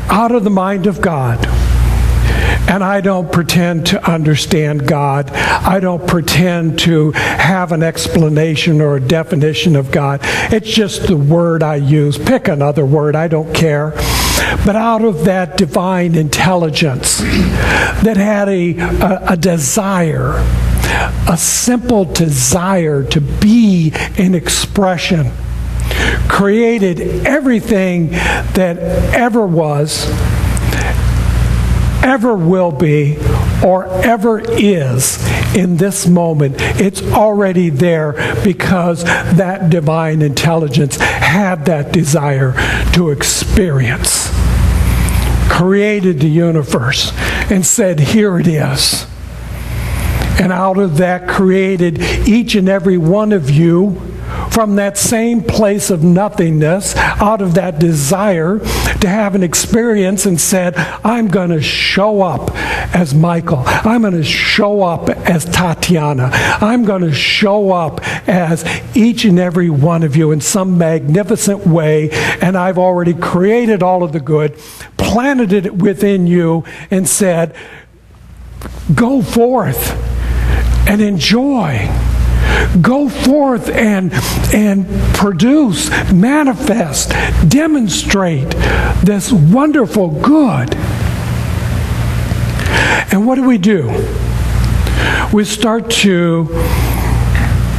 out of the mind of God. And I don't pretend to understand God. I don't pretend to have an explanation or a definition of God. It's just the word I use. Pick another word, I don't care. But out of that divine intelligence that had a desire, a simple desire to be an expression, created everything that ever was, ever will be, or ever is in this moment. It's already there because that divine intelligence had that desire to experience. Created the universe and said, here it is. And out of that created each and every one of you from that same place of nothingness, out of that desire to have an experience, and said, I'm going to show up as Michael. I'm going to show up as Tatiana. I'm going to show up as each and every one of you in some magnificent way, and I've already created all of the good, planted it within you, and said, go forth and enjoy. Go forth and produce, manifest, demonstrate this wonderful good. And what do? We start to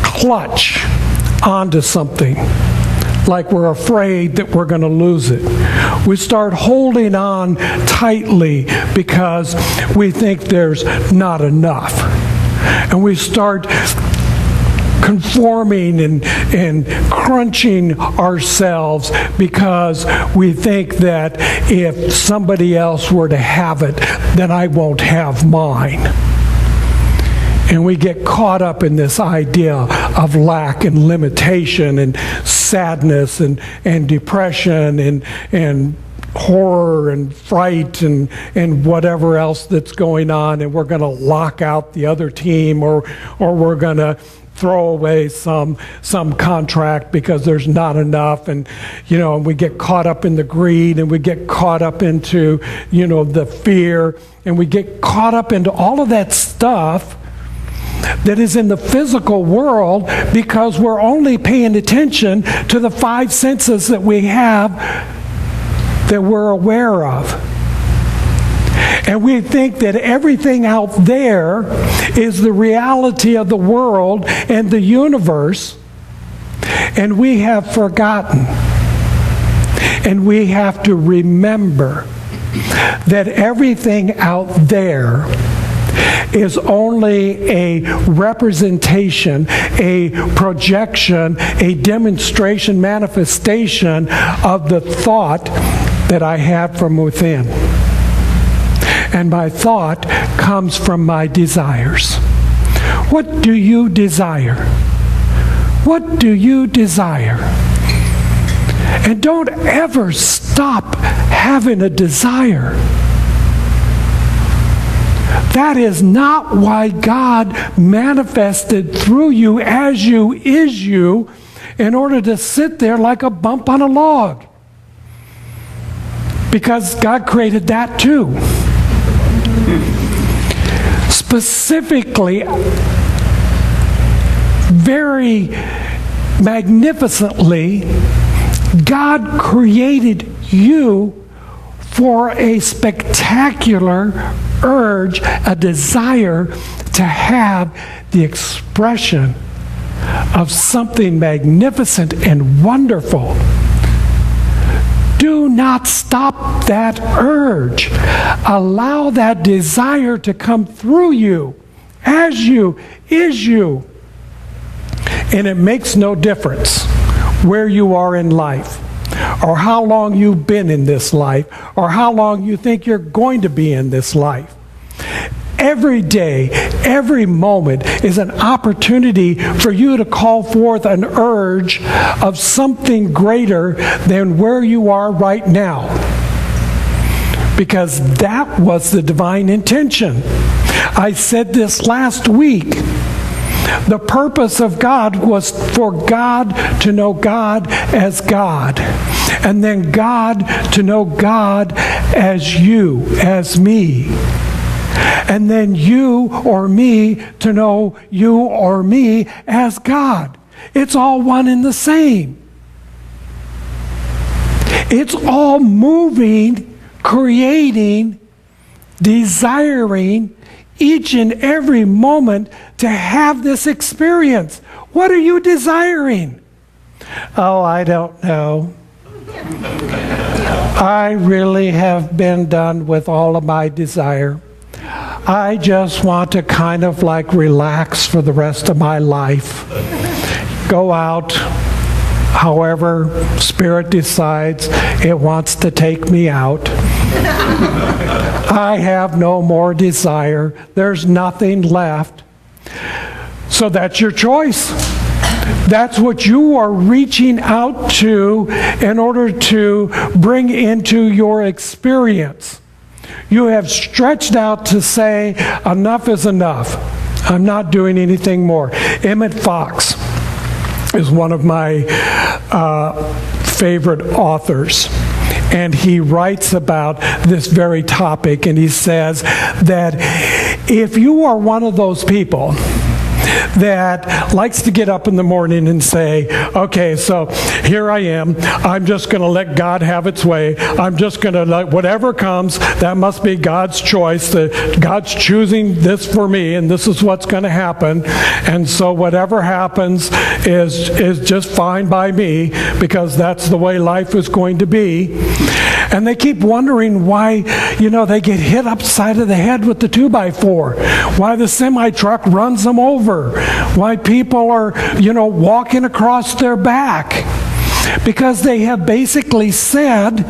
clutch onto something like we're afraid that we're going to lose it. We start holding on tightly because we think there's not enough. And we start conforming and crunching ourselves because we think that if somebody else were to have it, then I won't have mine. And we get caught up in this idea of lack and limitation and sadness and depression and horror and fright and whatever else that's going on, and we're going to lock out the other team, or we're going to throw away some contract because there's not enough, and we get caught up in the greed, and we get caught up into the fear, and we get caught up into all of that stuff that is in the physical world because we're only paying attention to the five senses that we have that we're aware of. And we think that everything out there is the reality of the world and the universe, and we have forgotten. And we have to remember that everything out there is only a representation, a projection, a demonstration, manifestation of the thought that I have from within. And my thought comes from my desires. What do you desire? What do you desire? And don't ever stop having a desire. That is not why God manifested through you as you is you in order to sit there like a bump on a log. Because God created that too. Specifically, very magnificently, God created you for a spectacular urge, a desire to have the expression of something magnificent and wonderful. Do not stop that urge. Allow that desire to come through you, as you, is you. And it makes no difference where you are in life, or how long you've been in this life, or how long you think you're going to be in this life. Every day, every moment is an opportunity for you to call forth an urge of something greater than where you are right now. Because that was the divine intention. I said this last week. The purpose of God was for God to know God as God, and then God to know God as you, as me, and then you or me to know you or me as God. It's all one and the same. It's all moving, creating, desiring each and every moment to have this experience. What are you desiring? Oh, I don't know. I really have been done with all of my desire. I just want to kind of like relax for the rest of my life. Go out however Spirit decides it wants to take me out. I have no more desire. There's nothing left. So that's your choice. That's what you are reaching out to in order to bring into your experience. You have stretched out to say, enough is enough. I'm not doing anything more. Emmett Fox is one of my favorite authors. And he writes about this very topic, and he says that if you are one of those people that likes to get up in the morning and say, okay, so here I am. I'm just going to let God have its way. I'm just going to let whatever comes, that must be God's choice. That God's choosing this for me, and this is what's going to happen. And so whatever happens is just fine by me, because that's the way life is going to be. And they keep wondering why, they get hit upside of the head with the 2x4, why the semi-truck runs them over, why people are, walking across their back. Because they have basically said,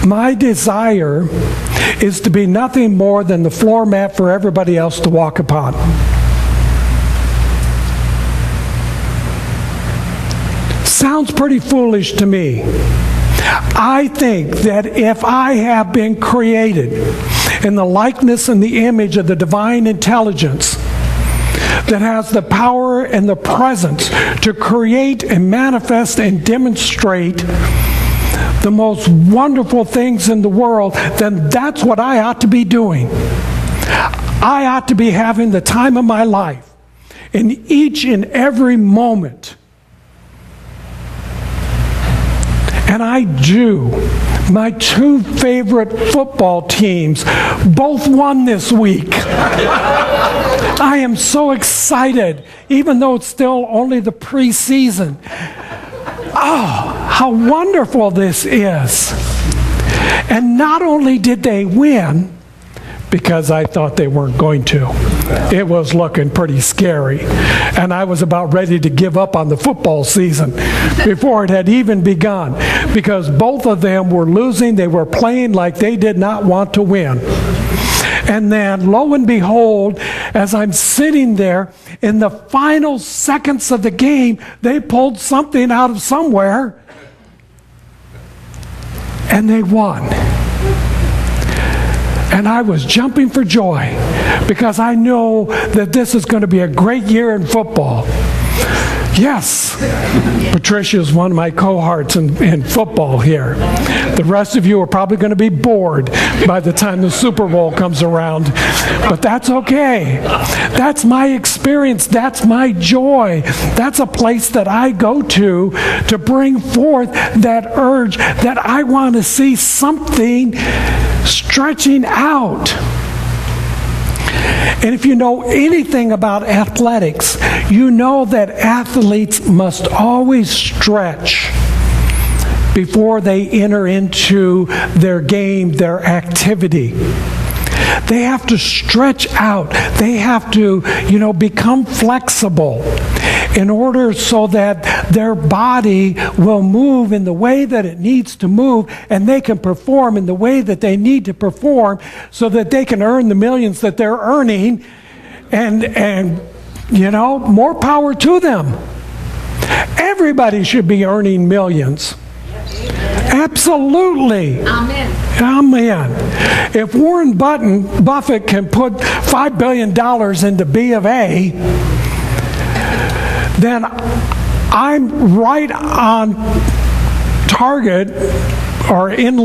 my desire is to be nothing more than the floor mat for everybody else to walk upon. Sounds pretty foolish to me. I think that if I have been created in the likeness and the image of the divine intelligence that has the power and the presence to create and manifest and demonstrate the most wonderful things in the world, then that's what I ought to be doing. I ought to be having the time of my life in each and every moment. And I do. My two favorite football teams both won this week. I am so excited, even though it's still only the preseason. Oh, how wonderful this is. And not only did they win, because I thought they weren't going to. It was looking pretty scary. And I was about ready to give up on the football season before it had even begun, because both of them were losing. They were playing like they did not want to win. And then, lo and behold, as I'm sitting there, in the final seconds of the game, they pulled something out of somewhere, and they won. And I was jumping for joy, because I know that this is going to be a great year in football. Yes, Patricia is one of my cohorts in football here. The rest of you are probably going to be bored by the time the Super Bowl comes around. But that's okay. That's my experience. That's my joy. That's a place that I go to bring forth that urge that I want to see something stretching out. And if you know anything about athletics, you know that athletes must always stretch before they enter into their game, their activity. They have to stretch out. They have to, become flexible in order so that their body will move in the way that it needs to move, and they can perform in the way that they need to perform, so that they can earn the millions that they're earning, and more power to them. Everybody should be earning millions. Absolutely. Amen. Amen. If Warren Buffett can put $5 billion into B of A, then I'm right on target or in